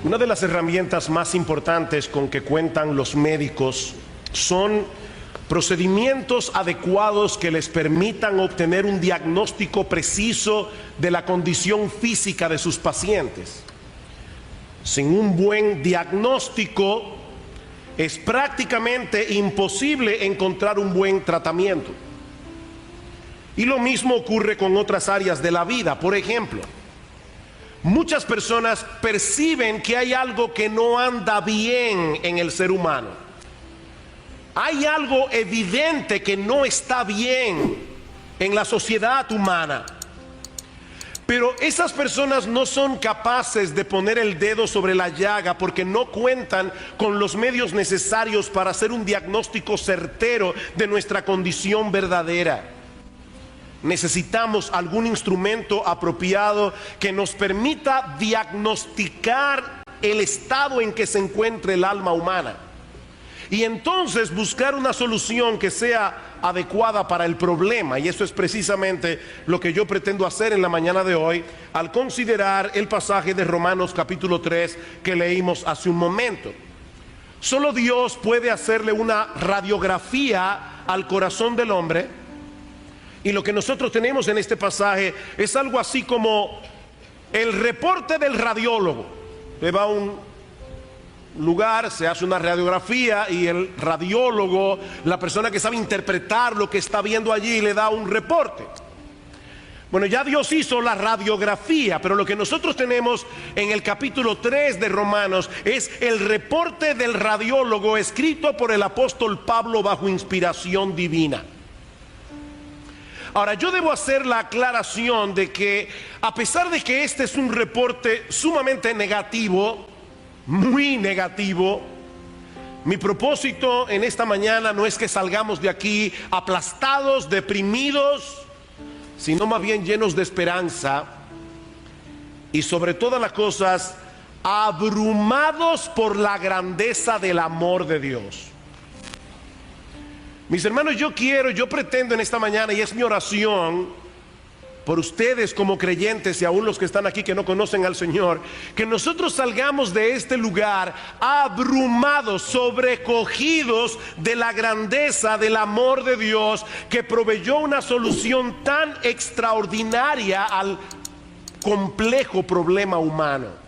Una de las herramientas más importantes con que cuentan los médicos son procedimientos adecuados que les permitan obtener un diagnóstico preciso de la condición física de sus pacientes. Sin un buen diagnóstico es prácticamente imposible encontrar un buen tratamiento. Y lo mismo ocurre con otras áreas de la vida. Por ejemplo, muchas personas perciben que hay algo que no anda bien en el ser humano. Hay algo evidente que no está bien en la sociedad humana. Pero esas personas no son capaces de poner el dedo sobre la llaga porque no cuentan con los medios necesarios para hacer un diagnóstico certero de nuestra condición verdadera. Necesitamos algún instrumento apropiado que nos permita diagnosticar el estado en que se encuentra el alma humana y entonces buscar una solución que sea adecuada para el problema. Y eso es precisamente lo que yo pretendo hacer en la mañana de hoy al considerar el pasaje de Romanos capítulo 3 que leímos hace un momento. Solo Dios puede hacerle una radiografía al corazón del hombre. Y lo que nosotros tenemos en este pasaje es algo así como el reporte del radiólogo. Le va a un lugar, se hace una radiografía y el radiólogo, la persona que sabe interpretar lo que está viendo allí, le da un reporte. Bueno, ya Dios hizo la radiografía, pero lo que nosotros tenemos en el capítulo 3 de Romanos es el reporte del radiólogo escrito por el apóstol Pablo bajo inspiración divina. Ahora, yo debo hacer la aclaración de que a pesar de que este es un reporte sumamente negativo, muy negativo, mi propósito en esta mañana no es que salgamos de aquí aplastados, deprimidos, sino más bien llenos de esperanza y sobre todas las cosas abrumados por la grandeza del amor de Dios. Mis hermanos, yo pretendo en esta mañana, y es mi oración por ustedes como creyentes y aún los que están aquí que no conocen al Señor, que nosotros salgamos de este lugar abrumados, sobrecogidos de la grandeza del amor de Dios que proveyó una solución tan extraordinaria al complejo problema humano.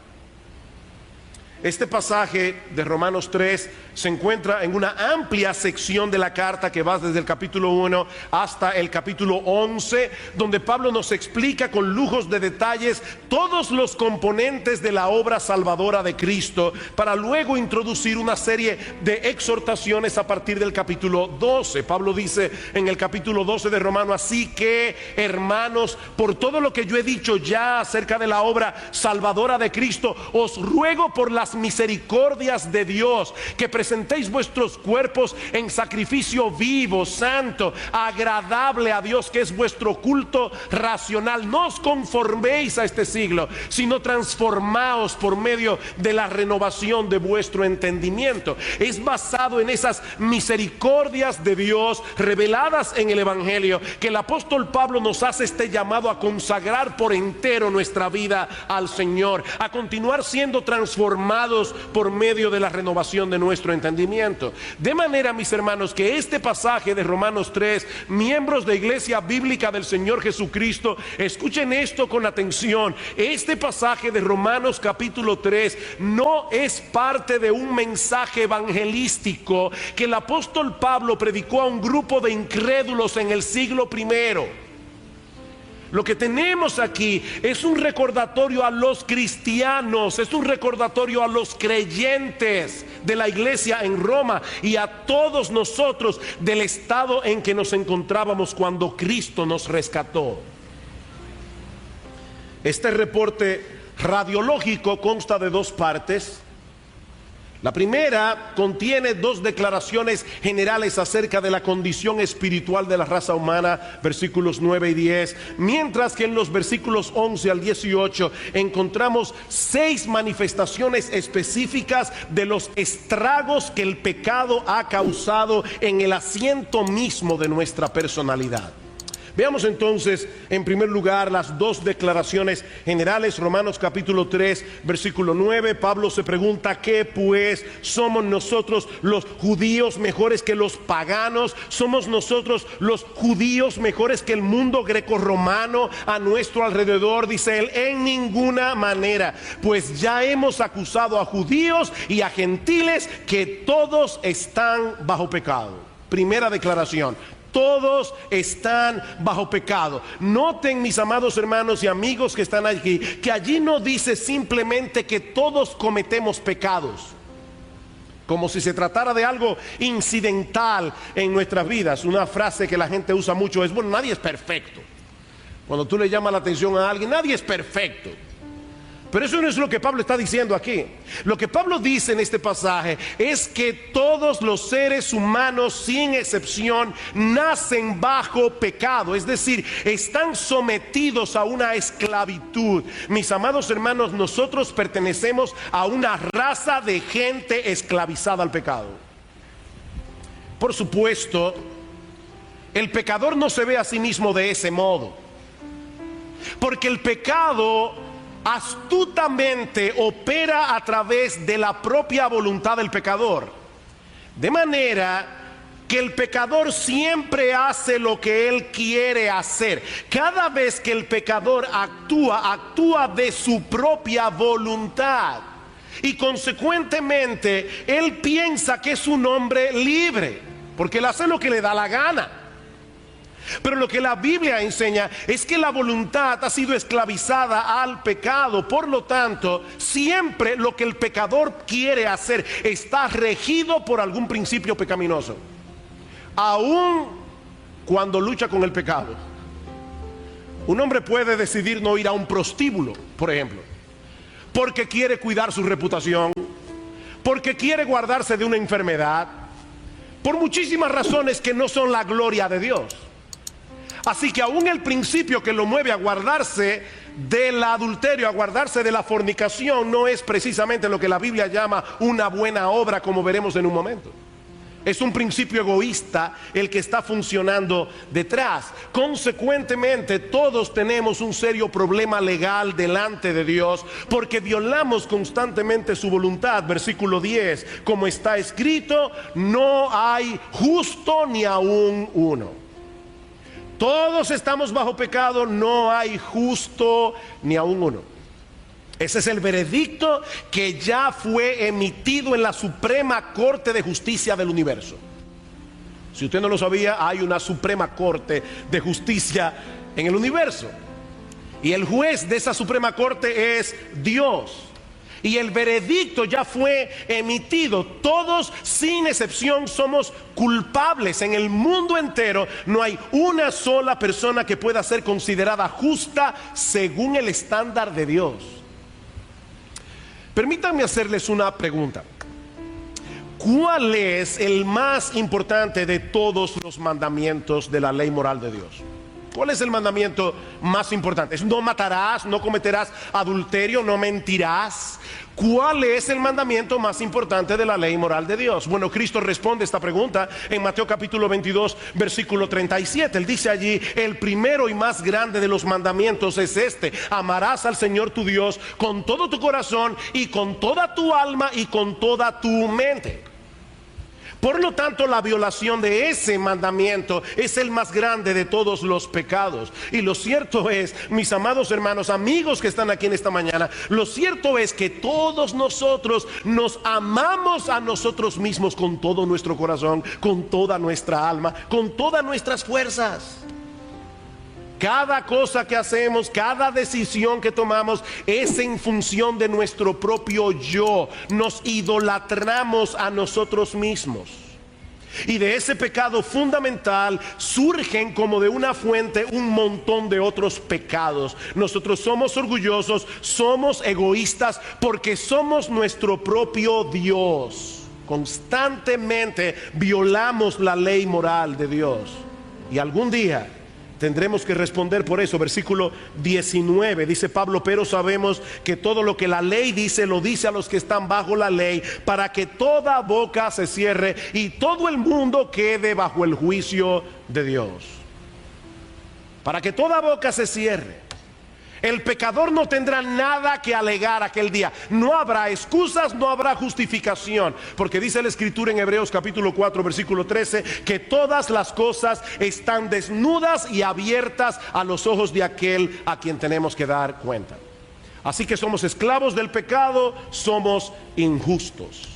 Este pasaje de Romanos 3 se encuentra en una amplia sección de la carta que va desde el capítulo 1 hasta el capítulo 11, donde Pablo nos explica con lujos de detalles todos los componentes de la obra salvadora de Cristo, para luego introducir una serie de exhortaciones a partir del capítulo 12. Pablo dice en el capítulo 12 de Romanos: así que, hermanos, por todo lo que yo he dicho ya acerca de la obra salvadora de Cristo, os ruego por las misericordias de Dios que presentéis vuestros cuerpos en sacrificio vivo, santo, agradable a Dios, que es vuestro culto racional. No os conforméis a este siglo, sino transformaos por medio de la renovación de vuestro entendimiento. Es basado en esas misericordias de Dios reveladas en el Evangelio que el apóstol Pablo nos hace este llamado a consagrar por entero nuestra vida al Señor, a continuar siendo transformados por medio de la renovación de nuestro entendimiento. De manera, mis hermanos, que este pasaje de Romanos 3, miembros de Iglesia Bíblica del Señor Jesucristo, escuchen esto con atención. Este pasaje de Romanos capítulo 3 no es parte de un mensaje evangelístico que el apóstol Pablo predicó a un grupo de incrédulos en el siglo primero. Lo que tenemos aquí es un recordatorio a los cristianos, es un recordatorio a los creyentes de la iglesia en Roma y a todos nosotros del estado en que nos encontrábamos cuando Cristo nos rescató. Este reporte radiológico consta de dos partes. La primera contiene dos declaraciones generales acerca de la condición espiritual de la raza humana, versículos 9 y 10, mientras que en los versículos 11 al 18 encontramos 6 manifestaciones específicas de los estragos que el pecado ha causado en el asiento mismo de nuestra personalidad. Veamos entonces, en primer lugar, las dos declaraciones generales. Romanos capítulo 3, versículo 9. Pablo se pregunta: ¿qué pues? ¿Somos nosotros los judíos mejores que los paganos? ¿Somos nosotros los judíos mejores que el mundo grecorromano a nuestro alrededor? Dice él: en ninguna manera, pues ya hemos acusado a judíos y a gentiles que todos están bajo pecado. Primera declaración: todos están bajo pecado. Noten, mis amados hermanos y amigos que están aquí, que allí no dice simplemente que todos cometemos pecados, como si se tratara de algo incidental en nuestras vidas. Una frase que la gente usa mucho es: bueno, nadie es perfecto. Cuando tú le llamas la atención a alguien, nadie es perfecto. Pero eso no es lo que Pablo está diciendo aquí. Lo que Pablo dice en este pasaje es que todos los seres humanos, sin excepción, nacen bajo pecado. Es decir, están sometidos a una esclavitud. Mis amados hermanos, nosotros pertenecemos a una raza de gente esclavizada al pecado. Por supuesto, el pecador no se ve a sí mismo de ese modo, porque el pecado astutamente opera a través de la propia voluntad del pecador, de manera que el pecador siempre hace lo que él quiere hacer. Cada vez que el pecador actúa de su propia voluntad, y consecuentemente él piensa que es un hombre libre, porque él hace lo que le da la gana. Pero lo que la Biblia enseña es que la voluntad ha sido esclavizada al pecado. Por lo tanto, siempre lo que el pecador quiere hacer está regido por algún principio pecaminoso, aun cuando lucha con el pecado. Un hombre puede decidir no ir a un prostíbulo, por ejemplo, porque quiere cuidar su reputación, porque quiere guardarse de una enfermedad, por muchísimas razones que no son la gloria de Dios. Así que aún el principio que lo mueve a guardarse del adulterio, a guardarse de la fornicación, no es precisamente lo que la Biblia llama una buena obra, como veremos en un momento. Es un principio egoísta el que está funcionando detrás. Consecuentemente, todos tenemos un serio problema legal delante de Dios, porque violamos constantemente su voluntad. Versículo 10, como está escrito: no hay justo ni aún uno. Todos estamos bajo pecado, no hay justo ni aún uno. Ese es el veredicto que ya fue emitido en la Suprema Corte de Justicia del universo. Si usted no lo sabía, hay una Suprema Corte de Justicia en el universo, y el juez de esa Suprema Corte es Dios. Y el veredicto ya fue emitido. Todos, sin excepción, somos culpables. En el mundo entero no hay una sola persona que pueda ser considerada justa según el estándar de Dios. Permítanme hacerles una pregunta. ¿Cuál es el más importante de todos los mandamientos de la ley moral de Dios? ¿Cuál es el mandamiento más importante? ¿Es no matarás, no cometerás adulterio, no mentirás? ¿Cuál es el mandamiento más importante de la ley moral de Dios? Bueno, Cristo responde esta pregunta en Mateo capítulo 22, versículo 37. Él dice allí: el primero y más grande de los mandamientos es este: amarás al Señor tu Dios con todo tu corazón y con toda tu alma y con toda tu mente. Por lo tanto, la violación de ese mandamiento es el más grande de todos los pecados. Y lo cierto es, mis amados hermanos, amigos que están aquí en esta mañana, lo cierto es que todos nosotros nos amamos a nosotros mismos con todo nuestro corazón, con toda nuestra alma, con todas nuestras fuerzas. Cada cosa que hacemos, cada decisión que tomamos es en función de nuestro propio yo. Nos idolatramos a nosotros mismos. Y de ese pecado fundamental surgen como de una fuente un montón de otros pecados. Nosotros somos orgullosos, somos egoístas, porque somos nuestro propio Dios. Constantemente violamos la ley moral de Dios. Y algún día tendremos que responder por eso. Versículo 19, dice Pablo: pero sabemos que todo lo que la ley dice, lo dice a los que están bajo la ley, para que toda boca se cierre y todo el mundo quede bajo el juicio de Dios. para que toda boca se cierre. El pecador no tendrá nada que alegar aquel día. No habrá excusas, no habrá justificación. Porque dice la Escritura en Hebreos capítulo 4 versículo 13, que todas las cosas están desnudas y abiertas a los ojos de aquel a quien tenemos que dar cuenta. Así que somos esclavos del pecado, somos injustos.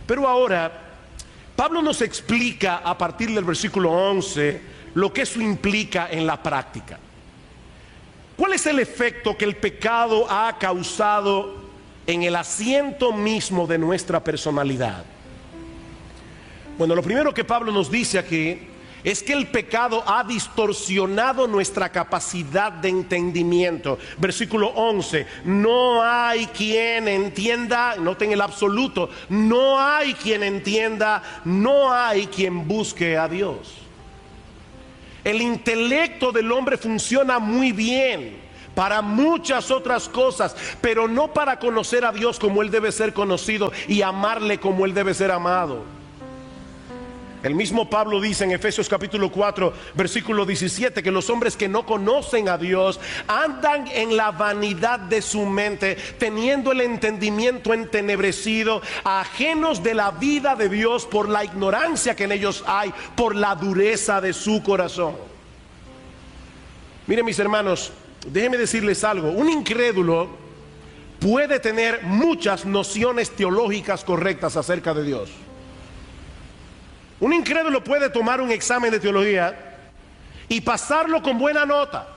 Pero ahora, Pablo nos explica a partir del versículo 11 lo que eso implica en la práctica. ¿Cuál es el efecto que el pecado ha causado en el asiento mismo de nuestra personalidad? Bueno, lo primero que Pablo nos dice aquí es que el pecado ha distorsionado nuestra capacidad de entendimiento. Versículo 11, no hay quien entienda, noten el absoluto, no hay quien entienda, no hay quien busque a Dios. El intelecto del hombre funciona muy bien para muchas otras cosas, pero no para conocer a Dios como Él debe ser conocido y amarle como Él debe ser amado. El mismo Pablo dice en Efesios capítulo 4 versículo 17 que los hombres que no conocen a Dios andan en la vanidad de su mente, teniendo el entendimiento entenebrecido, ajenos de la vida de Dios por la ignorancia que en ellos hay, por la dureza de su corazón. Miren, mis hermanos, déjenme decirles algo. Un incrédulo puede tener muchas nociones teológicas correctas acerca de Dios. Un incrédulo puede tomar un examen de teología y pasarlo con buena nota,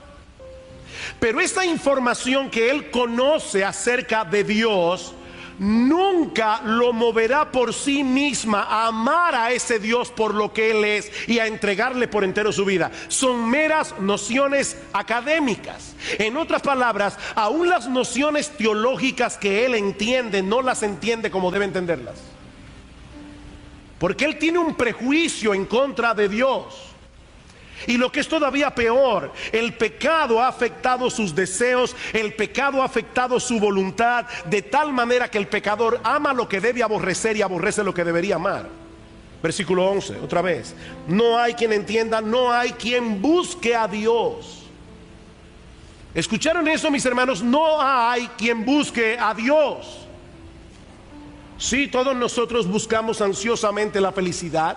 pero esta información que él conoce acerca de Dios nunca lo moverá por sí misma a amar a ese Dios por lo que Él es y a entregarle por entero su vida. Son meras nociones académicas. En otras palabras, aún las nociones teológicas que él entiende no las entiende como debe entenderlas, porque él tiene un prejuicio en contra de Dios. Y lo que es todavía peor, el pecado ha afectado sus deseos, el pecado ha afectado su voluntad, de tal manera que el pecador ama lo que debe aborrecer y aborrece lo que debería amar. Versículo 11, otra vez. No hay quien entienda, no hay quien busque a Dios. ¿Escucharon eso, mis hermanos? No hay quien busque a Dios. Sí, todos nosotros buscamos ansiosamente la felicidad.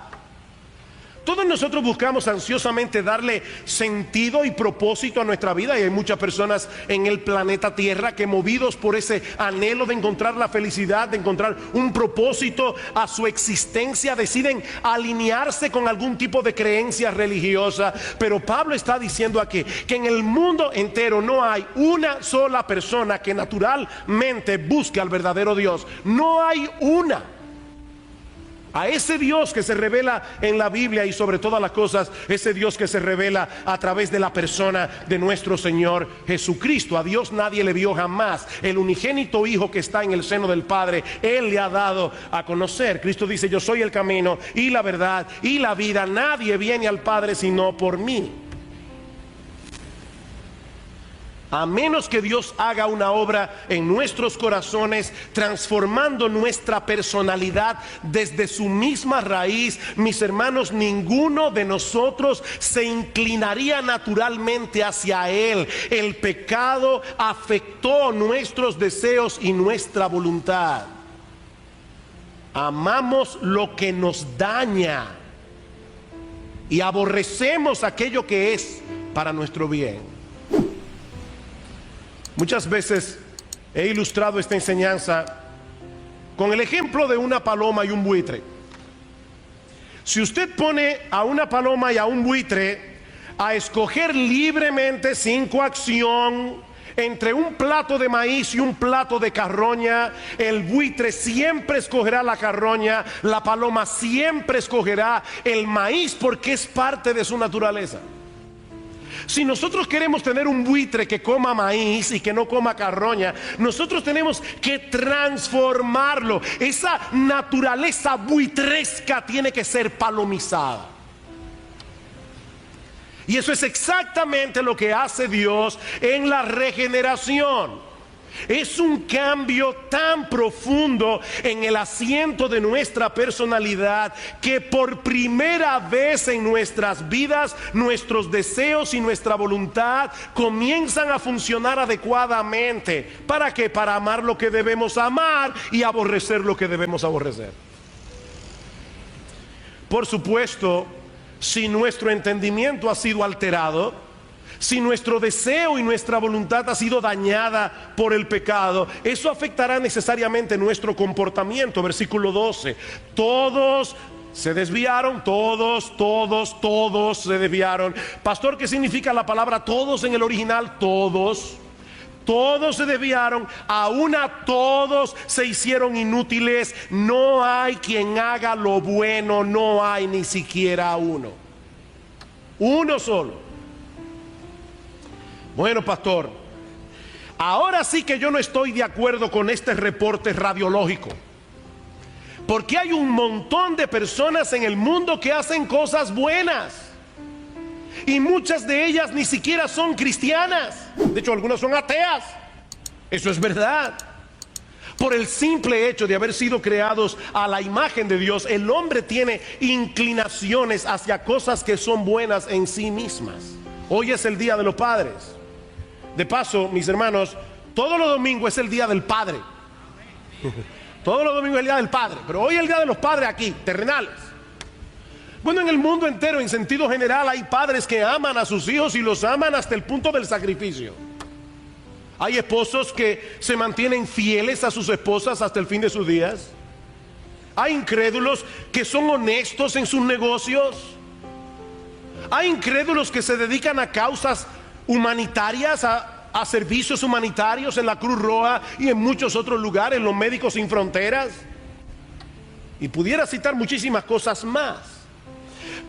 Todos nosotros buscamos ansiosamente darle sentido y propósito a nuestra vida, y hay muchas personas en el planeta Tierra que, movidos por ese anhelo de encontrar la felicidad, de encontrar un propósito a su existencia, deciden alinearse con algún tipo de creencia religiosa. Pero Pablo está diciendo aquí que en el mundo entero no hay una sola persona que naturalmente busque al verdadero Dios. No hay una. A ese Dios que se revela en la Biblia, y sobre todas las cosas, ese Dios que se revela a través de la persona de nuestro Señor Jesucristo. A Dios nadie le vio jamás. El unigénito Hijo que está en el seno del Padre, Él le ha dado a conocer. Cristo dice: yo soy el camino y la verdad y la vida. Nadie viene al Padre sino por mí. A menos que Dios haga una obra en nuestros corazones, transformando nuestra personalidad desde su misma raíz, mis hermanos, ninguno de nosotros se inclinaría naturalmente hacia Él. El pecado afectó nuestros deseos y nuestra voluntad. Amamos lo que nos daña y aborrecemos aquello que es para nuestro bien. Muchas veces he ilustrado esta enseñanza con el ejemplo de una paloma y un buitre. Si usted pone a una paloma y a un buitre a escoger libremente, sin coacción, entre un plato de maíz y un plato de carroña, el buitre siempre escogerá la carroña, la paloma siempre escogerá el maíz, porque es parte de su naturaleza. Si nosotros queremos tener un buitre que coma maíz y que no coma carroña, nosotros tenemos que transformarlo. Esa naturaleza buitresca tiene que ser palomizada. Y eso es exactamente lo que hace Dios en la regeneración. Es un cambio tan profundo en el asiento de nuestra personalidad que por primera vez en nuestras vidas nuestros deseos y nuestra voluntad comienzan a funcionar adecuadamente. ¿Para qué? Para amar lo que debemos amar y aborrecer lo que debemos aborrecer. Por supuesto, si nuestro entendimiento ha sido alterado, si nuestro deseo y nuestra voluntad ha sido dañada por el pecado, eso afectará necesariamente nuestro comportamiento. Versículo 12. Todos se desviaron, todos se desviaron. Pastor, ¿qué significa la palabra todos en el original? Todos se desviaron, aún a todos se hicieron inútiles. No hay quien haga lo bueno, no hay ni siquiera uno solo. Bueno, pastor, ahora sí que yo no estoy de acuerdo con este reporte radiológico, porque hay un montón de personas en el mundo que hacen cosas buenas y muchas de ellas ni siquiera son cristianas. De hecho, algunas son ateas. Eso es verdad. Por el simple hecho de haber sido creados a la imagen de Dios, el hombre tiene inclinaciones hacia cosas que son buenas en sí mismas. Hoy es el Día de los Padres. De paso, mis hermanos, todos los domingos es el Día del Padre. Todos los domingos es el Día del Padre, pero hoy es el Día de los Padres aquí, terrenales. Bueno, en el mundo entero, en sentido general, hay padres que aman a sus hijos y los aman hasta el punto del sacrificio. Hay esposos que se mantienen fieles a sus esposas hasta el fin de sus días. Hay incrédulos que son honestos en sus negocios. Hay incrédulos que se dedican a causas humanitarias, a servicios humanitarios en la Cruz Roja y en muchos otros lugares, los Médicos Sin Fronteras. Y pudiera citar muchísimas cosas más.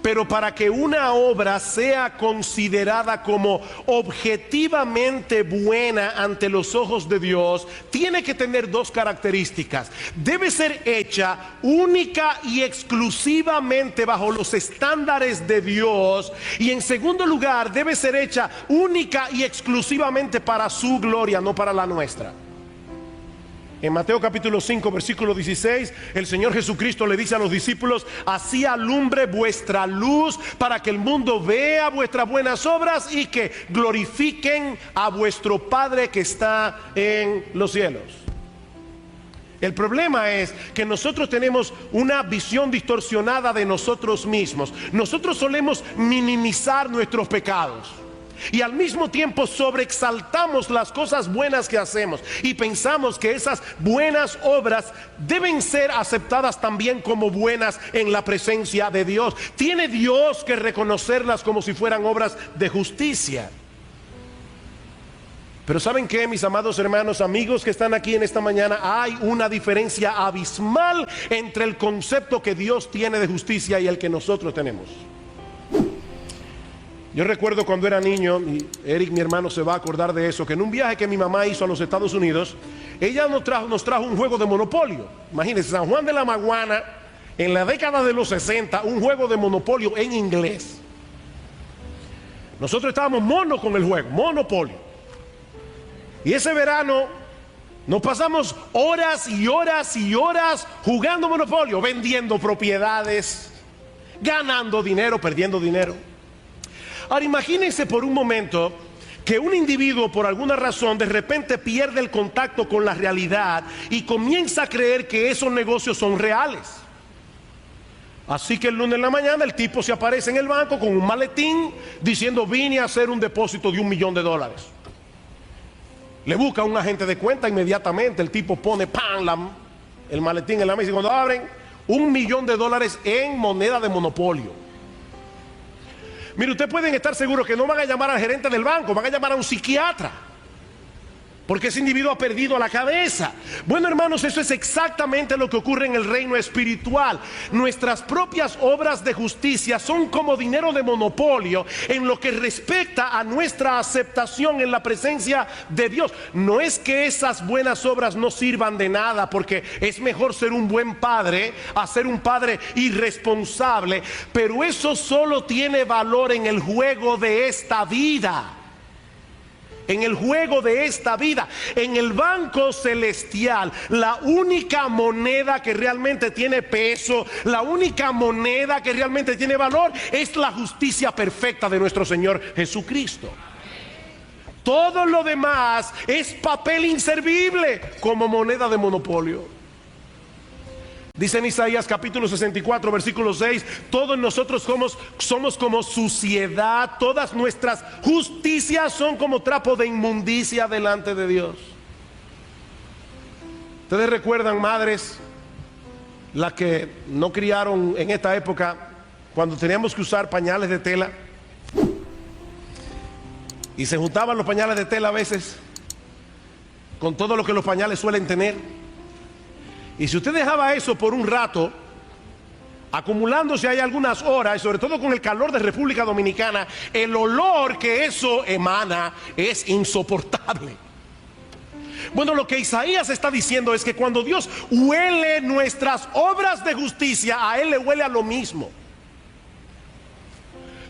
Pero para que una obra sea considerada como objetivamente buena ante los ojos de Dios, tiene que tener dos características. Debe ser hecha única y exclusivamente bajo los estándares de Dios. Y en segundo lugar, debe ser hecha única y exclusivamente para su gloria, no para la nuestra. En Mateo capítulo 5 versículo 16, el Señor Jesucristo le dice a los discípulos: así alumbre vuestra luz para que el mundo vea vuestras buenas obras y que glorifiquen a vuestro Padre que está en los cielos. El problema es que nosotros tenemos una visión distorsionada de nosotros mismos. Nosotros solemos minimizar nuestros pecados y al mismo tiempo sobreexaltamos las cosas buenas que hacemos y pensamos que esas buenas obras deben ser aceptadas también como buenas en la presencia de Dios. Tiene Dios que reconocerlas como si fueran obras de justicia. Pero ¿saben qué, mis amados hermanos, amigos que están aquí en esta mañana? Hay una diferencia abismal entre el concepto que Dios tiene de justicia y el que nosotros tenemos. Yo recuerdo cuando era niño, y Eric, mi hermano, se va a acordar de eso, que en un viaje que mi mamá hizo a los Estados Unidos, ella nos trajo un juego de Monopolio. Imagínense, San Juan de la Maguana, en la década de los 60, un juego de Monopolio en inglés. Nosotros estábamos monos con el juego, Monopolio. Y ese verano nos pasamos horas y horas y horas jugando Monopolio, vendiendo propiedades, ganando dinero, perdiendo dinero. Ahora imagínense por un momento que un individuo por alguna razón de repente pierde el contacto con la realidad y comienza a creer que esos negocios son reales. Así que el lunes en la mañana el tipo se aparece en el banco con un maletín diciendo: vine a hacer un depósito de $1 millón. Le busca a un agente de cuenta inmediatamente, el tipo pone el maletín en la mesa y cuando abren, $1 millón en moneda de monopolio. Mire, ustedes pueden estar seguros que no van a llamar al gerente del banco, van a llamar a un psiquiatra, porque ese individuo ha perdido la cabeza. Bueno, hermanos, eso es exactamente lo que ocurre en el reino espiritual. Nuestras propias obras de justicia son como dinero de monopolio en lo que respecta a nuestra aceptación en la presencia de Dios. No es que esas buenas obras no sirvan de nada, porque es mejor ser un buen padre a ser un padre irresponsable, pero eso solo tiene valor en el juego de esta vida. en el juego de esta vida, en el banco celestial, la única moneda que realmente tiene peso, la única moneda que realmente tiene valor, es la justicia perfecta de nuestro Señor Jesucristo. Todo lo demás es papel inservible como moneda de monopolio. Dice en Isaías capítulo 64 versículo 6, todos nosotros somos como suciedad, todas nuestras justicias son como trapo de inmundicia delante de Dios. Ustedes recuerdan, madres, las que no criaron en esta época, cuando teníamos que usar pañales de tela y se juntaban los pañales de tela a veces con todo lo que los pañales suelen tener. Y si usted dejaba eso por un rato, acumulándose ahí algunas horas, y sobre todo con el calor de República Dominicana, el olor que eso emana es insoportable. Bueno, lo que Isaías está diciendo es que cuando Dios huele nuestras obras de justicia, a Él le huele a lo mismo.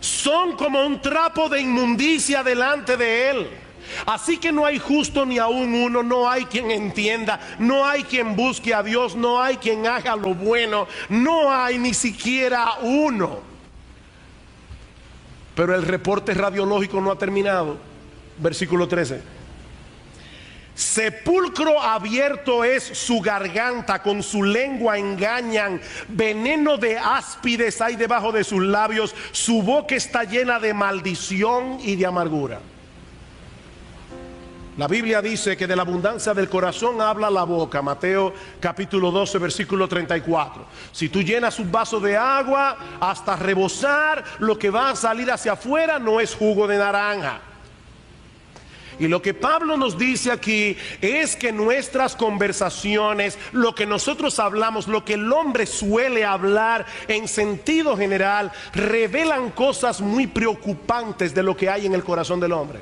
Son como un trapo de inmundicia delante de Él. Así que no hay justo ni aún uno, no hay quien entienda, no hay quien busque a Dios, no hay quien haga lo bueno, no hay ni siquiera uno. Pero el reporte radiológico no ha terminado. Versículo 13. Sepulcro abierto es su garganta, con su lengua engañan, veneno de áspides hay debajo de sus labios, su boca está llena de maldición y de amargura. La Biblia dice que de la abundancia del corazón habla la boca. Mateo capítulo 12 versículo 34. Si tú llenas un vaso de agua hasta rebosar, lo que va a salir hacia afuera no es jugo de naranja. Y lo que Pablo nos dice aquí es que nuestras conversaciones, lo que nosotros hablamos, lo que el hombre suele hablar en sentido general, revelan cosas muy preocupantes de lo que hay en el corazón del hombre.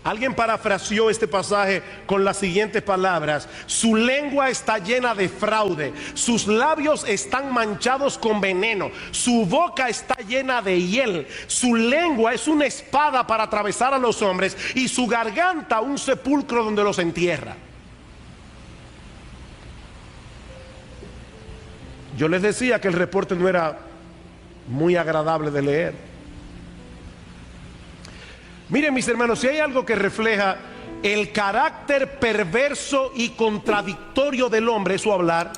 Alguien parafraseó este pasaje con las siguientes palabras: su lengua está llena de fraude, sus labios están manchados con veneno, su boca está llena de hiel, su lengua es una espada para atravesar a los hombres y su garganta un sepulcro donde los entierra. Yo les decía que el reporte no era muy agradable de leer. Miren, mis hermanos, si hay algo que refleja el carácter perverso y contradictorio del hombre, es su hablar.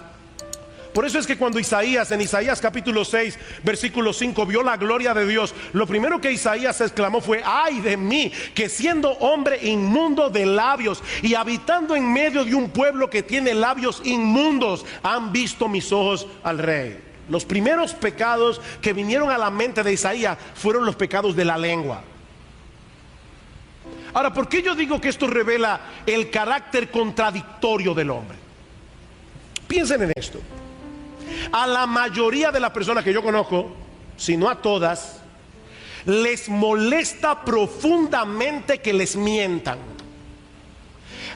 Por eso es que cuando Isaías, en Isaías capítulo 6, versículo 5, vio la gloria de Dios, lo primero que Isaías exclamó fue: ay de mí, que siendo hombre inmundo de labios y habitando en medio de un pueblo que tiene labios inmundos, han visto mis ojos al Rey. Los primeros pecados que vinieron a la mente de Isaías fueron los pecados de la lengua. Ahora, ¿por qué yo digo que esto revela el carácter contradictorio del hombre? Piensen en esto. A la mayoría de las personas que yo conozco, si no a todas, les molesta profundamente que les mientan.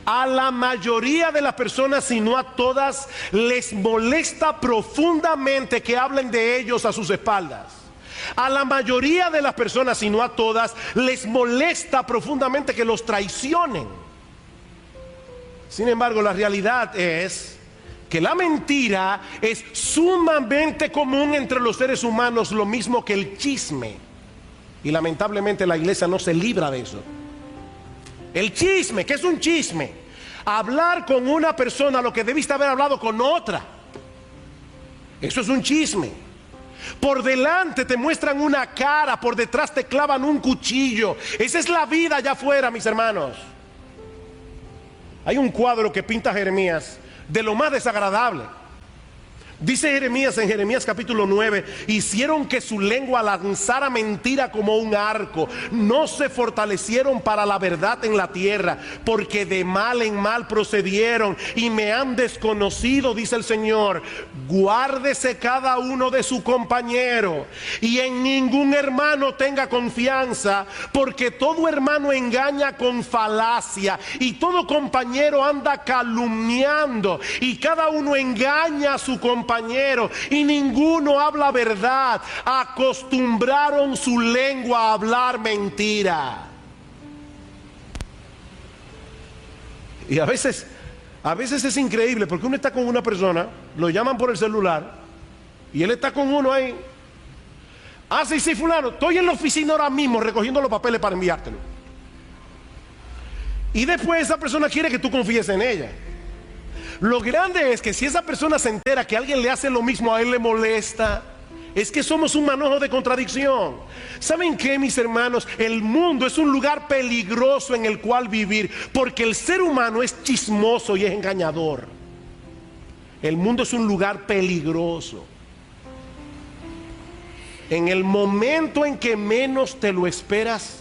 A la mayoría de las personas, si no a todas, les molesta profundamente que hablen de ellos a sus espaldas. A la mayoría de las personas, si no a todas, les molesta profundamente que los traicionen. Sin embargo, la realidad es que la mentira es sumamente común entre los seres humanos, lo mismo que el chisme. Y lamentablemente la iglesia no se libra de eso. El chisme, ¿qué es un chisme? Hablar con una persona lo que debiste haber hablado con otra. Eso es un chisme. Por delante te muestran una cara, por detrás te clavan un cuchillo. Esa es la vida allá afuera, mis hermanos. Hay un cuadro que pinta Jeremías de lo más desagradable. Dice Jeremías en Jeremías capítulo 9: hicieron que su lengua lanzara mentira como un arco, no se fortalecieron para la verdad en la tierra, porque de mal en mal procedieron y me han desconocido, dice el Señor. Guárdese cada uno de su compañero y en ningún hermano tenga confianza, porque todo hermano engaña con falacia y todo compañero anda calumniando y cada uno engaña a su compañero y ninguno habla verdad. Acostumbraron su lengua a hablar mentira. Y a veces es increíble porque uno está con una persona, lo llaman por el celular y él está con uno ahí. Ah, sí, sí, fulano, estoy en la oficina ahora mismo recogiendo los papeles para enviártelo. Y después esa persona quiere que tú confíes en ella. Lo grande es que si esa persona se entera que alguien le hace lo mismo, a él le molesta. Es que somos un manojo de contradicción. ¿Saben qué, mis hermanos? El mundo es un lugar peligroso en el cual vivir, porque el ser humano es chismoso y es engañador. El mundo es un lugar peligroso. En el momento en que menos te lo esperas,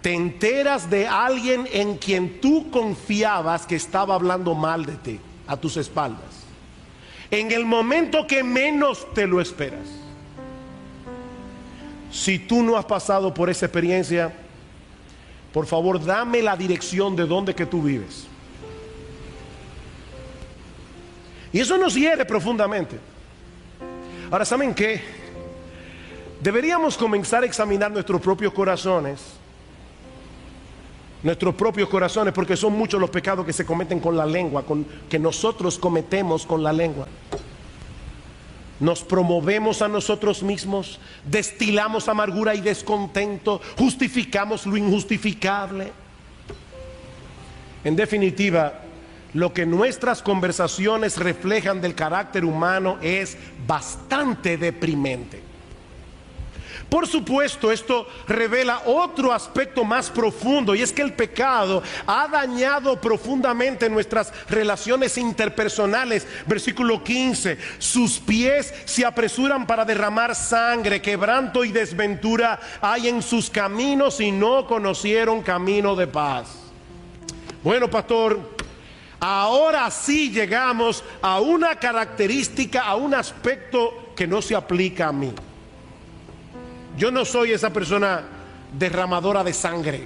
te enteras de alguien en quien tú confiabas que estaba hablando mal de ti, a tus espaldas. En el momento que menos te lo esperas. Si tú no has pasado por esa experiencia, por favor dame la dirección de donde que tú vives. Y eso nos hiere profundamente. Ahora, ¿saben qué? Deberíamos comenzar a examinar nuestros propios corazones. Nuestros propios corazones, porque son muchos los pecados que se cometen con la lengua, que nosotros cometemos con la lengua. Nos promovemos a nosotros mismos, destilamos amargura y descontento, justificamos lo injustificable. En definitiva, lo que nuestras conversaciones reflejan del carácter humano es bastante deprimente. Por supuesto, esto revela otro aspecto más profundo, y es que el pecado ha dañado profundamente nuestras relaciones interpersonales. Versículo 15: sus pies se apresuran para derramar sangre, quebranto y desventura hay en sus caminos y no conocieron camino de paz. Bueno, pastor, ahora sí llegamos a una característica, a un aspecto que no se aplica a mí. Yo no soy esa persona derramadora de sangre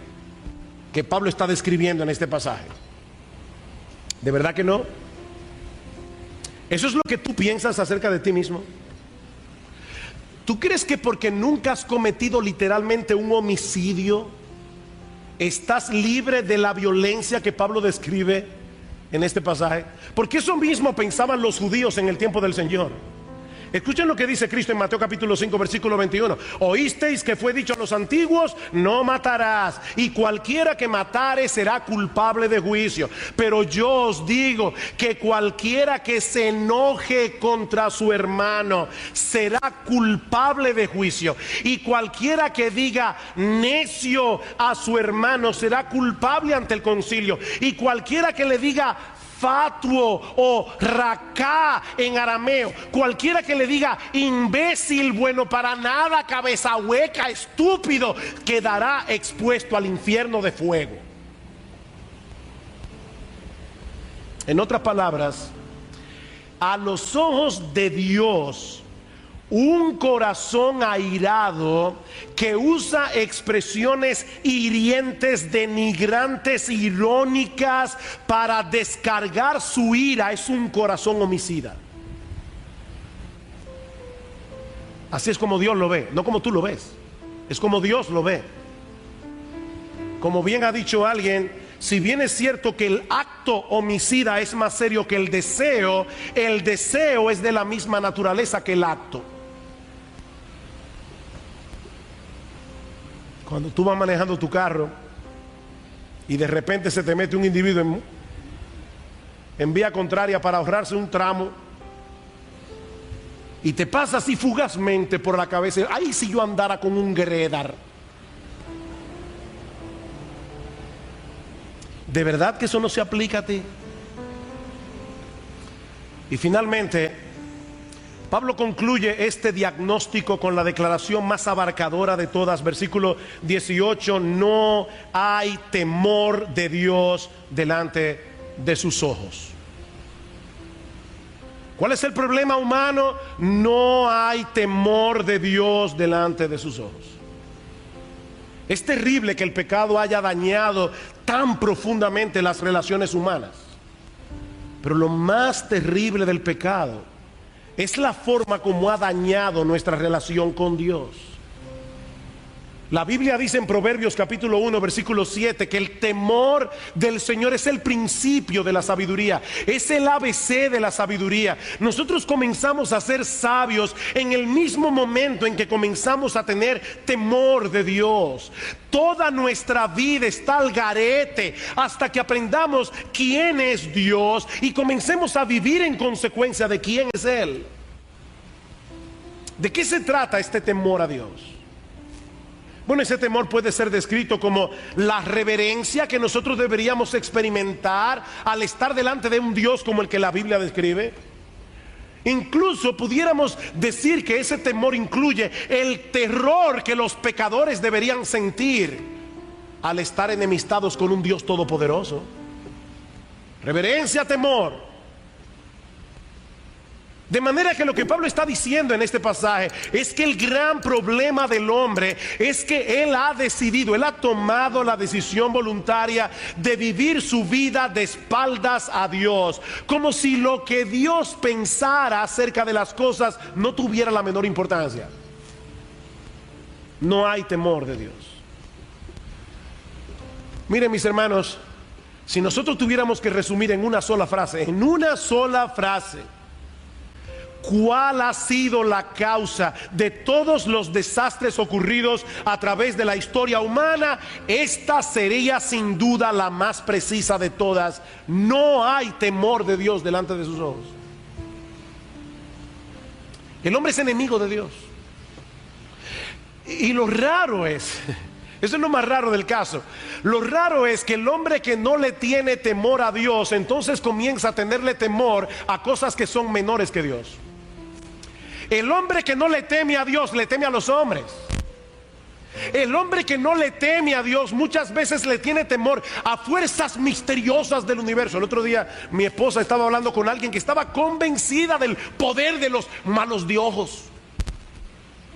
que Pablo está describiendo en este pasaje. ¿De verdad que no? ¿Eso es lo que tú piensas acerca de ti mismo? ¿Tú crees que porque nunca has cometido literalmente un homicidio, estás libre de la violencia que Pablo describe en este pasaje? Porque eso mismo pensaban los judíos en el tiempo del Señor. Escuchen lo que dice Cristo en Mateo capítulo 5 versículo 21. Oísteis que fue dicho a los antiguos: no matarás, y cualquiera que matare será culpable de juicio. Pero yo os digo que cualquiera que se enoje contra su hermano será culpable de juicio, y cualquiera que diga necio a su hermano será culpable ante el concilio, y cualquiera que le diga fatuo o racá en arameo, cualquiera que le diga imbécil, bueno para nada, cabeza hueca, estúpido, quedará expuesto al infierno de fuego. En otras palabras, a los ojos de Dios, un corazón airado que usa expresiones hirientes, denigrantes, irónicas para descargar su ira es un corazón homicida. Así es como Dios lo ve, no como tú lo ves. Es como Dios lo ve. Como bien ha dicho alguien, si bien es cierto que el acto homicida es más serio que el deseo es de la misma naturaleza que el acto. Cuando tú vas manejando tu carro y de repente se te mete un individuo en vía contraria para ahorrarse un tramo y te pasa así fugazmente por la cabeza: ay, si yo andara con un Gredar. ¿De verdad que eso no se aplica a ti? Y finalmente, Pablo concluye este diagnóstico con la declaración más abarcadora de todas. Versículo 18: no hay temor de Dios delante de sus ojos. ¿Cuál es el problema humano? No hay temor de Dios delante de sus ojos. Es terrible que el pecado haya dañado tan profundamente las relaciones humanas. Pero lo más terrible del pecado es la forma como ha dañado nuestra relación con Dios. La Biblia dice en Proverbios capítulo 1 versículo 7 que el temor del Señor es el principio de la sabiduría, es el ABC de la sabiduría. Nosotros comenzamos a ser sabios en el mismo momento en que comenzamos a tener temor de Dios. Toda nuestra vida está al garete hasta que aprendamos quién es Dios y comencemos a vivir en consecuencia de quién es Él. ¿De qué se trata este temor a Dios? Bueno, ese temor puede ser descrito como la reverencia que nosotros deberíamos experimentar al estar delante de un Dios como el que la Biblia describe. Incluso pudiéramos decir que ese temor incluye el terror que los pecadores deberían sentir al estar enemistados con un Dios todopoderoso. Reverencia, temor. De manera que lo que Pablo está diciendo en este pasaje es que el gran problema del hombre es que él ha decidido, él ha tomado la decisión voluntaria de vivir su vida de espaldas a Dios, como si lo que Dios pensara acerca de las cosas no tuviera la menor importancia. No hay temor de Dios. Miren, mis hermanos, si nosotros tuviéramos que resumir en una sola frase, ¿cuál ha sido la causa de todos los desastres ocurridos a través de la historia humana? Esta sería sin duda la más precisa de todas. No hay temor de Dios delante de sus ojos. El hombre es enemigo de Dios. Y lo raro es, eso es lo más raro del caso, lo raro es que el hombre que no le tiene temor a Dios, entonces comienza a tenerle temor a cosas que son menores que Dios. El hombre que no le teme a Dios le teme a los hombres. El hombre que no le teme a Dios muchas veces le tiene temor a fuerzas misteriosas del universo. El otro día mi esposa estaba hablando con alguien que estaba convencida del poder de los malos de ojos.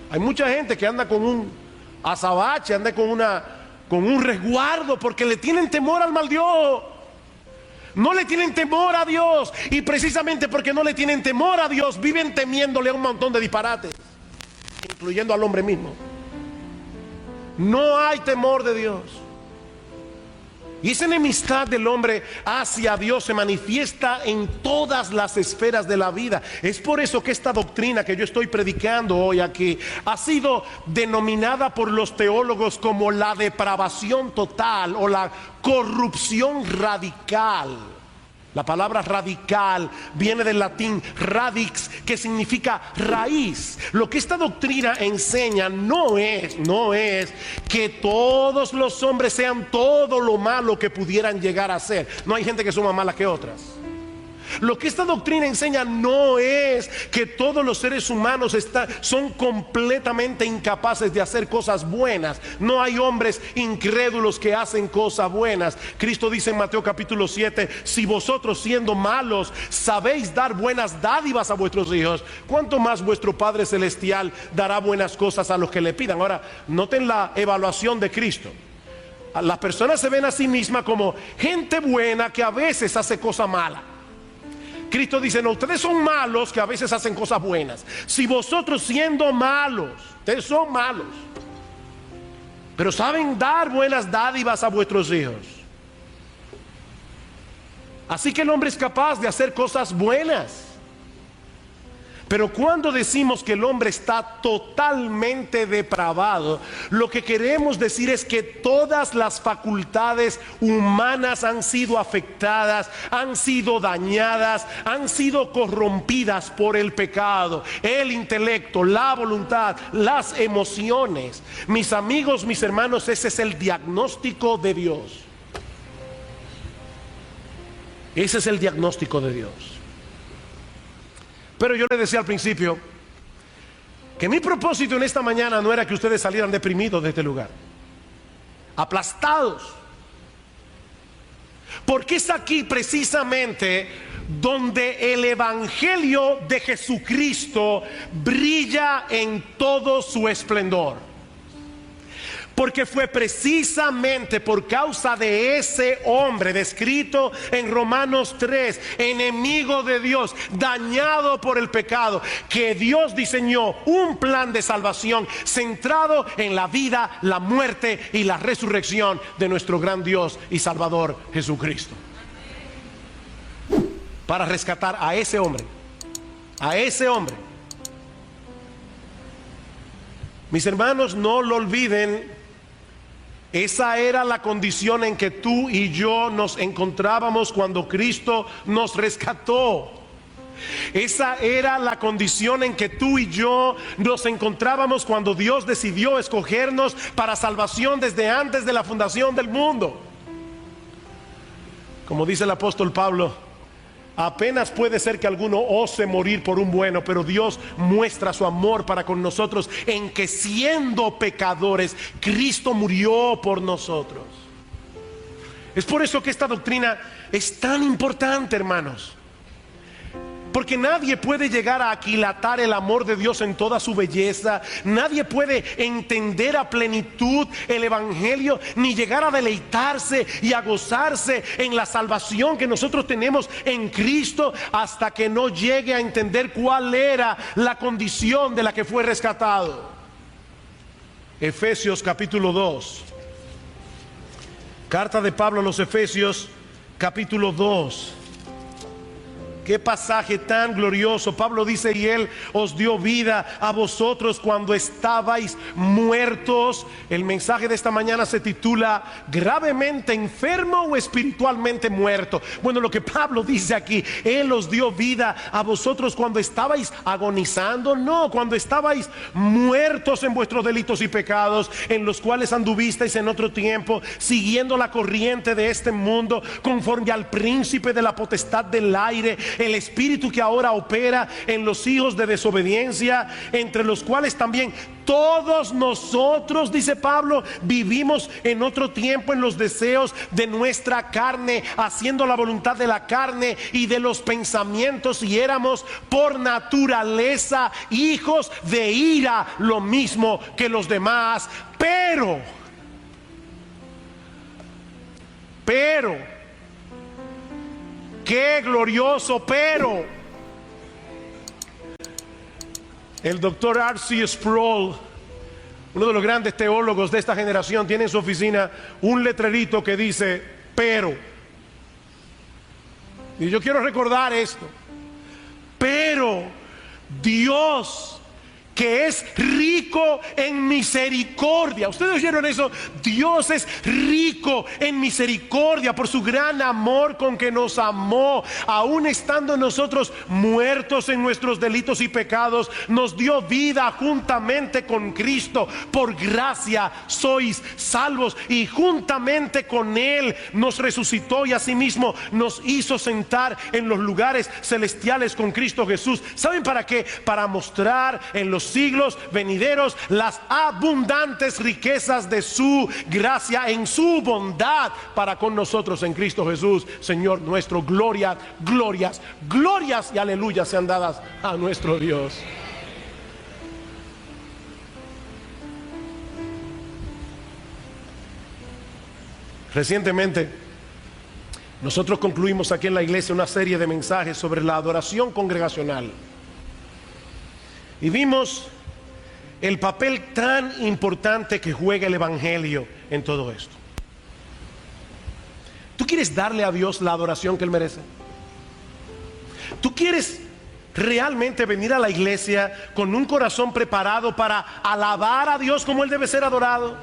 Hay mucha gente que anda con un azabache, anda con un resguardo porque le tienen temor al mal de ojo. No le tienen temor a Dios, y precisamente porque no le tienen temor a Dios viven temiéndole a un montón de disparates, incluyendo al hombre mismo. No hay temor de Dios. Y esa enemistad del hombre hacia Dios se manifiesta en todas las esferas de la vida. Es por eso que esta doctrina que yo estoy predicando hoy aquí ha sido denominada por los teólogos como la depravación total o la corrupción radical. La palabra radical viene del latín radix, que significa raíz. Lo que esta doctrina enseña no es que todos los hombres sean todo lo malo que pudieran llegar a ser. No hay gente que son más malas que otras. Lo que esta doctrina enseña no es que todos los seres humanos son completamente incapaces de hacer cosas buenas. No hay hombres incrédulos que hacen cosas buenas. Cristo dice en Mateo capítulo 7: si vosotros siendo malos sabéis dar buenas dádivas a vuestros hijos, ¿cuánto más vuestro Padre Celestial dará buenas cosas a los que le pidan? Ahora, noten la evaluación de Cristo. Las personas se ven a sí mismas como gente buena que a veces hace cosas malas. Cristo dice: no, ustedes son malos que a veces hacen cosas buenas. Si vosotros siendo malos, ustedes son malos, pero saben dar buenas dádivas a vuestros hijos. Así que el hombre es capaz de hacer cosas buenas. Pero cuando decimos que el hombre está totalmente depravado, lo que queremos decir es que todas las facultades humanas han sido afectadas, han sido dañadas, han sido corrompidas por el pecado. El intelecto, la voluntad, las emociones. Mis amigos, mis hermanos, ese es el diagnóstico de Dios. Ese es el diagnóstico de Dios. Pero yo les decía al principio que mi propósito en esta mañana no era que ustedes salieran deprimidos de este lugar, aplastados, porque es aquí precisamente donde el evangelio de Jesucristo brilla en todo su esplendor. Porque fue precisamente por causa de ese hombre descrito en Romanos 3, enemigo de Dios, dañado por el pecado, que Dios diseñó un plan de salvación centrado en la vida, la muerte y la resurrección de nuestro gran Dios y Salvador Jesucristo. Para rescatar a ese hombre, a ese hombre. Mis hermanos, no lo olviden, esa era la condición en que tú y yo nos encontrábamos cuando Cristo nos rescató. Esa era la condición en que tú y yo nos encontrábamos cuando Dios decidió escogernos para salvación desde antes de la fundación del mundo. Como dice el apóstol Pablo, apenas puede ser que alguno ose morir por un bueno, pero Dios muestra su amor para con nosotros en que siendo pecadores, Cristo murió por nosotros. Es por eso que esta doctrina es tan importante, hermanos. Porque nadie puede llegar a aquilatar el amor de Dios en toda su belleza. Nadie puede entender a plenitud el evangelio, ni llegar a deleitarse y a gozarse en la salvación que nosotros tenemos en Cristo, hasta que no llegue a entender cuál era la condición de la que fue rescatado. Efesios capítulo 2. Carta de Pablo a los Efesios capítulo 2. Qué pasaje tan glorioso. Pablo dice: y Él os dio vida a vosotros cuando estabais muertos. El mensaje de esta mañana se titula gravemente enfermo o espiritualmente muerto. Bueno, lo que Pablo dice aquí, Él os dio vida a vosotros cuando estabais agonizando. No, cuando estabais muertos en vuestros delitos y pecados, en los cuales anduvisteis en otro tiempo, siguiendo la corriente de este mundo, conforme al príncipe de la potestad del aire, el espíritu que ahora opera en los hijos de desobediencia, entre los cuales también todos nosotros, dice Pablo, vivimos en otro tiempo en los deseos de nuestra carne, haciendo la voluntad de la carne y de los pensamientos, y éramos por naturaleza hijos de ira, lo mismo que los demás. Pero qué glorioso, pero el doctor R.C. Sproul, uno de los grandes teólogos de esta generación, tiene en su oficina un letrerito que dice pero. Y yo quiero recordar esto: pero Dios, que es rico en misericordia. ¿Ustedes oyeron eso? Dios es rico en misericordia por su gran amor con que nos amó. Aún estando nosotros muertos en nuestros delitos y pecados, nos dio vida juntamente con Cristo. Por gracia sois salvos, y juntamente con Él nos resucitó, y asimismo nos hizo sentar en los lugares celestiales con Cristo Jesús. ¿Saben para qué? Para mostrar en los siglos venideros las abundantes riquezas de su gracia en su bondad para con nosotros en Cristo Jesús, Señor nuestro. Glorias, glorias, glorias y aleluyas sean dadas a nuestro Dios. Recientemente nosotros concluimos aquí en la iglesia una serie de mensajes sobre la adoración congregacional. Y vimos el papel tan importante que juega el evangelio en todo esto. ¿Tú quieres darle a Dios la adoración que Él merece? ¿Tú quieres realmente venir a la iglesia con un corazón preparado para alabar a Dios como Él debe ser adorado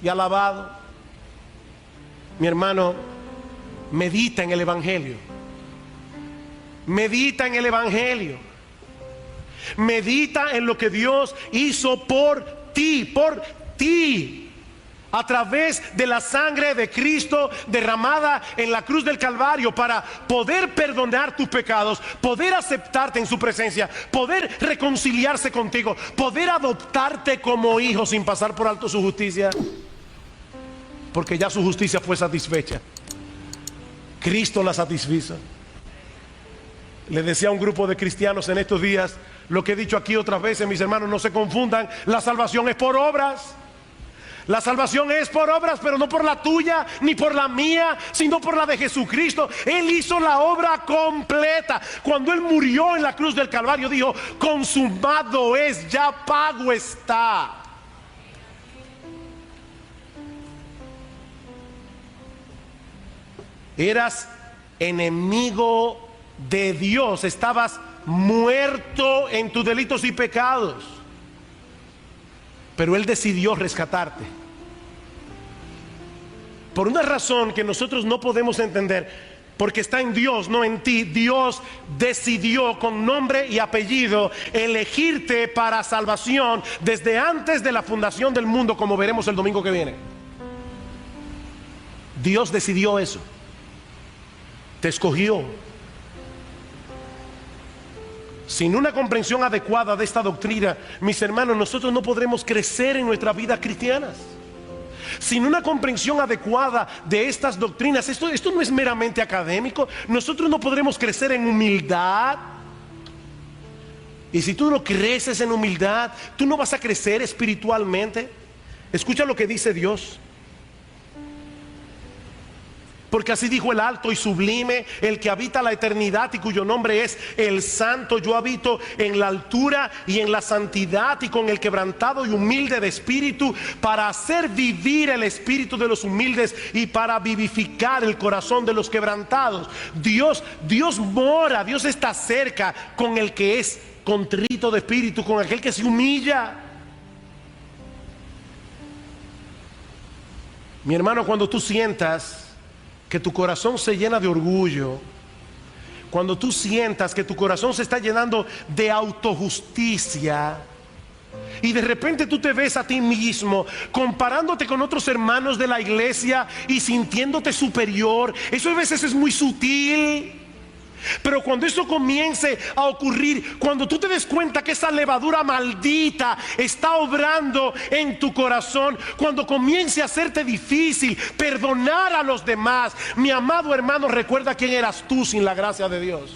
y alabado? Mi hermano, medita en el evangelio. Medita en el evangelio. Medita en lo que Dios hizo por ti, a través de la sangre de Cristo derramada en la cruz del Calvario, para poder perdonar tus pecados, poder aceptarte en su presencia, poder reconciliarse contigo, poder adoptarte como hijo sin pasar por alto su justicia, porque ya su justicia fue satisfecha. Cristo la satisfizo. Le decía a un grupo de cristianos en estos días lo que he dicho aquí otras veces: mis hermanos, no se confundan, la salvación es por obras. La salvación es por obras, pero no por la tuya ni por la mía, sino por la de Jesucristo. Él hizo la obra completa. Cuando Él murió en la cruz del Calvario, dijo: consumado es, ya pago está. Eras enemigo de Dios, estabas muerto en tus delitos y pecados, pero Él decidió rescatarte por una razón que nosotros no podemos entender, porque está en Dios, no en ti. Dios decidió con nombre y apellido elegirte para salvación desde antes de la fundación del mundo, como veremos el domingo que viene. Dios decidió eso, te escogió. Sin una comprensión adecuada de esta doctrina, mis hermanos, nosotros no podremos crecer en nuestras vidas cristianas. Sin una comprensión adecuada de estas doctrinas, esto no es meramente académico. Nosotros no podremos crecer en humildad. Y si tú no creces en humildad, tú no vas a crecer espiritualmente. Escucha lo que dice Dios: porque así dijo el alto y sublime, el que habita la eternidad y cuyo nombre es el Santo. Yo habito en la altura y en la santidad y con el quebrantado y humilde de espíritu, para hacer vivir el espíritu de los humildes y para vivificar el corazón de los quebrantados. Dios mora, Dios está cerca con el que es contrito de espíritu, con aquel que se humilla. Mi hermano, cuando tú sientas que tu corazón se llena de orgullo, cuando tú sientas que tu corazón se está llenando de autojusticia, y de repente tú te ves a ti mismo comparándote con otros hermanos de la iglesia y sintiéndote superior, eso a veces es muy sutil. Pero cuando eso comience a ocurrir, cuando tú te des cuenta que esa levadura maldita está obrando en tu corazón, cuando comience a hacerte difícil perdonar a los demás, mi amado hermano, recuerda quién eras tú sin la gracia de Dios.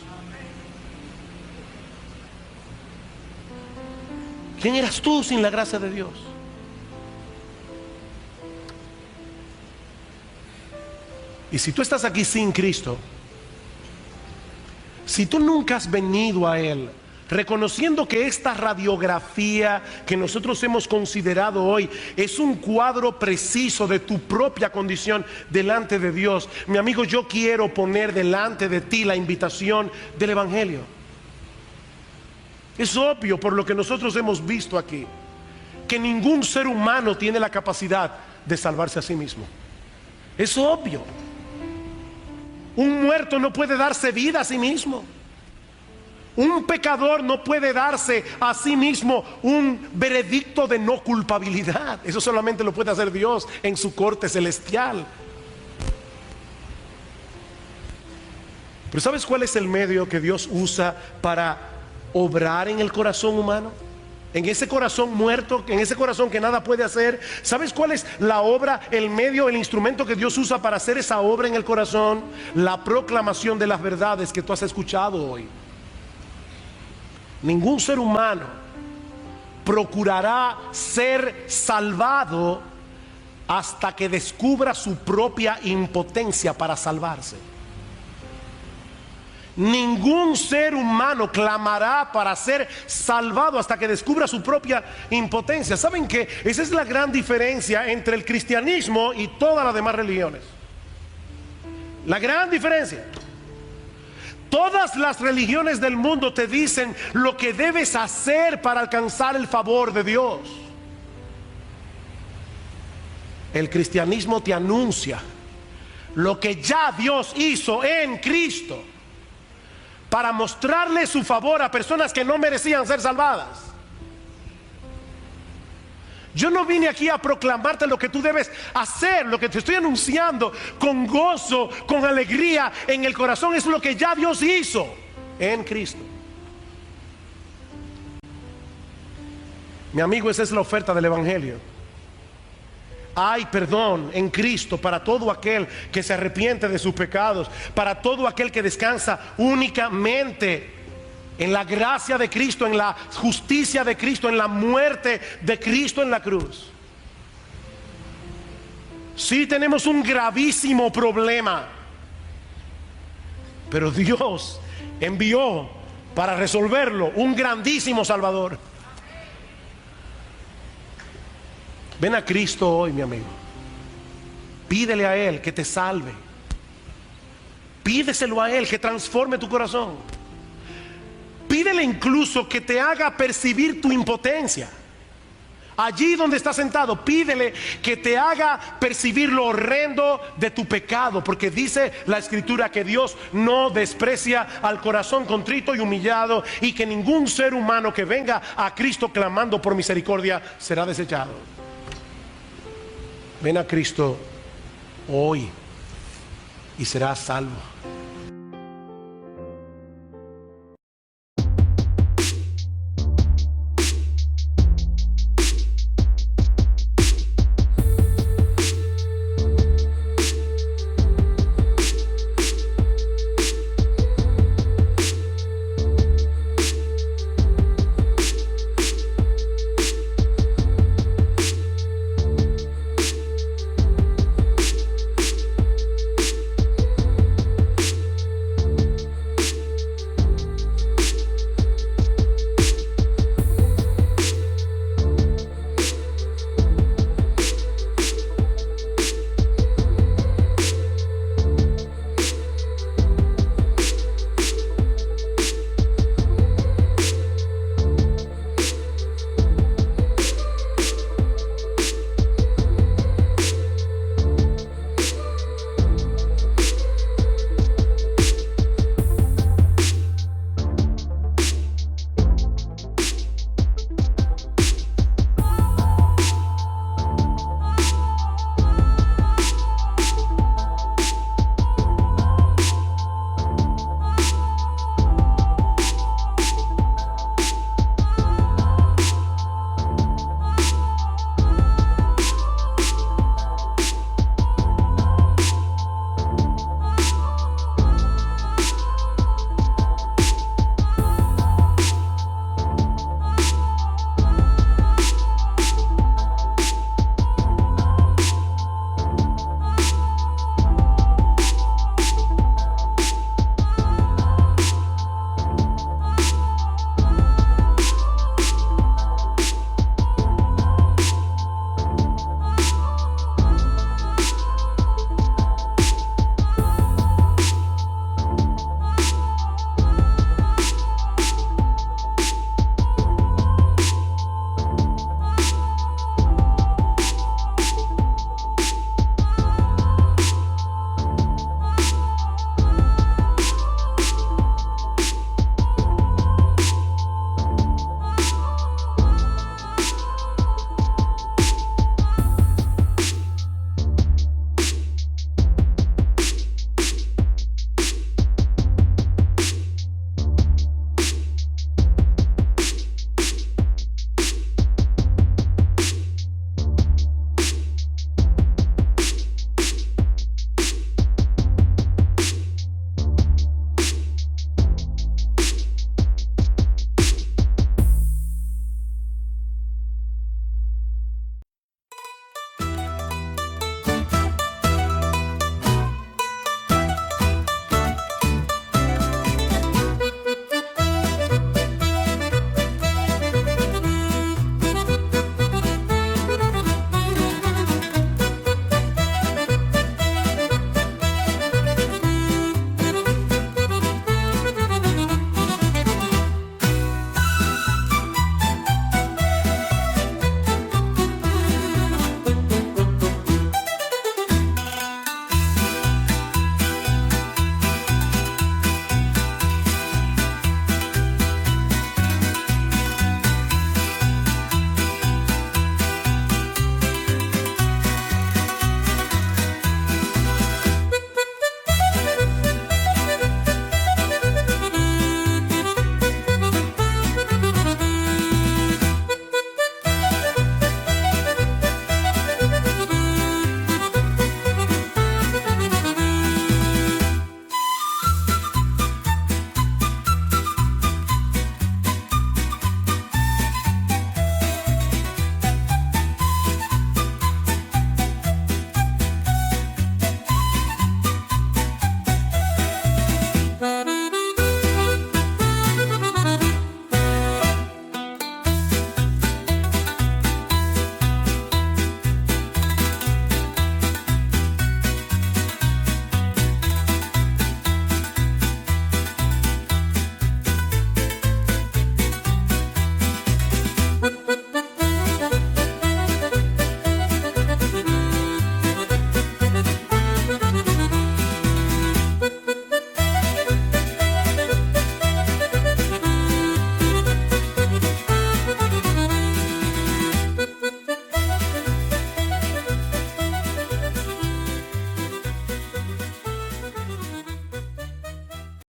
¿Quién eras tú sin la gracia de Dios? Y si tú estás aquí sin Cristo, si tú nunca has venido a Él, reconociendo que esta radiografía que nosotros hemos considerado hoy es un cuadro preciso de tu propia condición delante de Dios, mi amigo, yo quiero poner delante de ti la invitación del Evangelio. Es obvio, por lo que nosotros hemos visto aquí, que ningún ser humano tiene la capacidad de salvarse a sí mismo. Es obvio. Un muerto no puede darse vida a sí mismo. Un pecador no puede darse a sí mismo un veredicto de no culpabilidad. Eso solamente lo puede hacer Dios en su corte celestial. Pero ¿sabes cuál es el medio que Dios usa para obrar en el corazón humano? En ese corazón muerto, en ese corazón que nada puede hacer. ¿Sabes cuál es la obra, el medio, el instrumento que Dios usa para hacer esa obra en el corazón? La proclamación de las verdades que tú has escuchado hoy. Ningún ser humano procurará ser salvado hasta que descubra su propia impotencia para salvarse. Ningún ser humano clamará para ser salvado hasta que descubra su propia impotencia. ¿Saben qué? Esa es la gran diferencia entre el cristianismo y todas las demás religiones. La gran diferencia. Todas las religiones del mundo te dicen lo que debes hacer para alcanzar el favor de Dios. El cristianismo te anuncia lo que ya Dios hizo en Cristo para mostrarle su favor a personas que no merecían ser salvadas. Yo no vine aquí a proclamarte lo que tú debes hacer. Lo que te estoy anunciando con gozo, con alegría en el corazón, es lo que ya Dios hizo en Cristo. Mi amigo, esa es la oferta del Evangelio. Hay perdón en Cristo para todo aquel que se arrepiente de sus pecados, para todo aquel que descansa únicamente en la gracia de Cristo, en la justicia de Cristo, en la muerte de Cristo en la cruz. Sí tenemos un gravísimo problema, pero Dios envió para resolverlo un grandísimo Salvador. Ven a Cristo hoy, mi amigo. Pídele a Él que te salve. Pídeselo a Él que transforme tu corazón. Pídele incluso que te haga percibir tu impotencia. Allí donde estás sentado, pídele que te haga percibir lo horrendo de tu pecado, porque dice la Escritura que Dios no desprecia al corazón contrito y humillado, y que ningún ser humano que venga a Cristo clamando por misericordia será desechado. Ven a Cristo hoy y serás salvo.